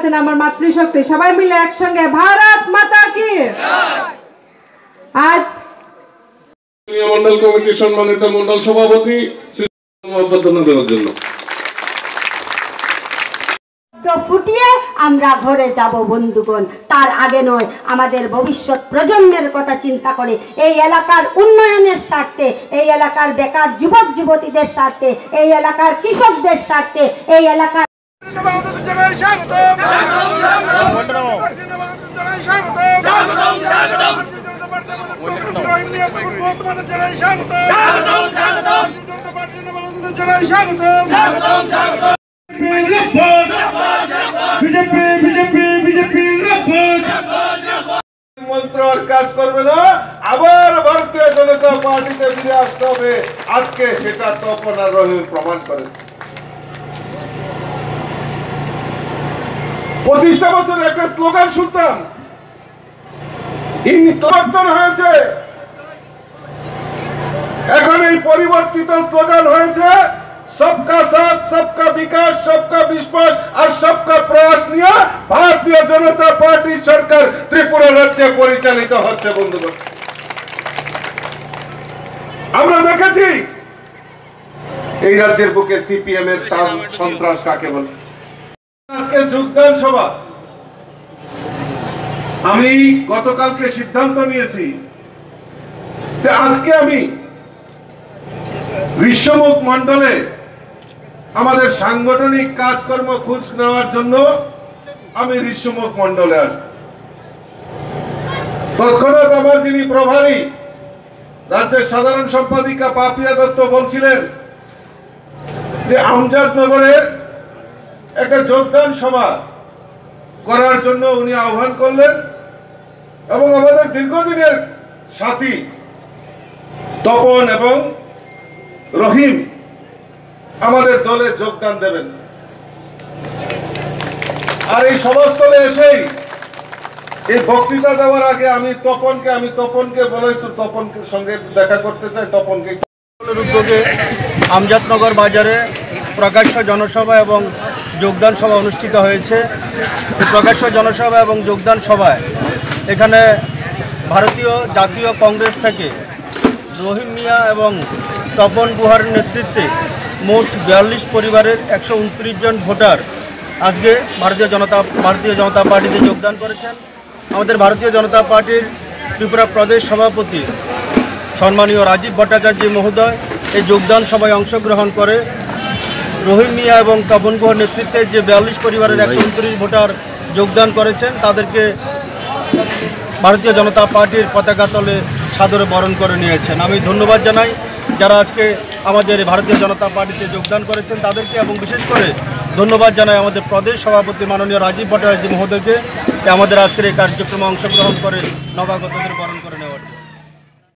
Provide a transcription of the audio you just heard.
আছেন আমার মাতৃশক্তি, সবাই মিলে একসঙ্গে ভারত মাতা কি। আজ মন্ডল কমিটির সম্মানিত মন্ডল সভাপতি অভ্যর্থনা দেওয়ার জন্য ফুটিয়ে আমরা ঘরে যাব বন্ধুগণ। তার আগে নয়, আমাদের ভবিষ্যৎ প্রজন্মের কথা চিন্তা করে এই এলাকার উন্নয়নের স্বার্থে, এই এলাকার বেকার যুবক যুবতীদের স্বার্থে, এই এলাকার কৃষকদের স্বার্থে, এই এলাকার মন্ত্র আর কাজ করবে না, আবার ভারতীয় জনতা পার্টিতে ফিরে আসতে হবে। আজকে সেটা তপন আর রহিম প্রমাণ করেছে। 25টা বছর একটা স্লোগান শুনতাম, পরিবর্তন হয়েছে। এখন এই পরিবর্তিত স্লোগান হয়েছে सबका साथ, सबका विकास, सबका विश्वास और सबका प्रयास নিয়ে ভারতীয় জনতা পার্টি সরকার ত্রিপুরা রাজ্যে পরিচালিত হচ্ছে। বন্ধুগণ, আমরা দেখেছি এই রাজ্যের বুকে সিপিএম এর সন্ত্রাস কাকে বলে। আজকে যোগদান সভা, আমি গতকালকে সিদ্ধান্ত নিয়েছি যে আজকে আমি বিশ্বমুখ মন্ডলে আমাদের সাংগঠনিক কাজকর্ম খোঁজ নেওয়ার জন্য আমি বিশ্বমুখ মন্ডলে আসব। তৎক্ষণাৎ আমার যিনি প্রভারী রাজ্যের সাধারণ সম্পাদিকা পাপিয়া দত্ত বলছিলেন যে আমজাদনগরে একটা যোগদান সভা করার জন্য উনি আহ্বান করলেন এবং আমাদের দীর্ঘদিনের সাথী তপন এবং রহিম আমাদের দলে যোগদান দেবেন। আর এই সভাস্থলে এসেই এই বক্তৃতা দেওয়ার আগে আমি তপনকে বলে একটু তপনের সঙ্গে দেখা করতে চাই। তপনকে উদ্যোগে আমজাদনগর বাজারে প্রকাশ্য জনসভা এবং যোগদান সভা অনুষ্ঠিত হয়েছে। প্রকাশ্য জনসভা এবং যোগদান সভায় এখানে ভারতীয় জাতীয় কংগ্রেস থেকে রহিম মিয়া এবং তপন গুহার নেতৃত্বে মোট 42 পরিবারের 129 জন ভোটার আজকে ভারতীয় জনতা পার্টিতে যোগদান করেছেন। আমাদের ভারতীয় জনতা পার্টির ত্রিপুরা প্রদেশ সভাপতি সম্মানীয় রাজীব ভট্টাচার্য মহোদয় এই যোগদান সভায় অংশগ্রহণ করে রহিম মিয়া এবং তপন গুহার নেতৃত্বে যে 42 পরিবারের 129 ভোটার যোগদান করেছেন তাদেরকে ভারতীয় জনতা পার্টির পতাকা তলে সাদরে বরণ করে নিয়েছেন। আমি ধন্যবাদ জানাই যারা আজকে আমাদের ভারতীয় জনতা পার্টিতে যোগদান করেছেন তাদেরকে, এবং বিশেষ করে ধন্যবাদ জানাই আমাদের প্রদেশ সভাপতি মাননীয় রাজীব ভট্টাচার্য মহোদয়কে আমাদের আজকের এই কার্যক্রমে অংশগ্রহণ করে নবাগতদের বরণ করে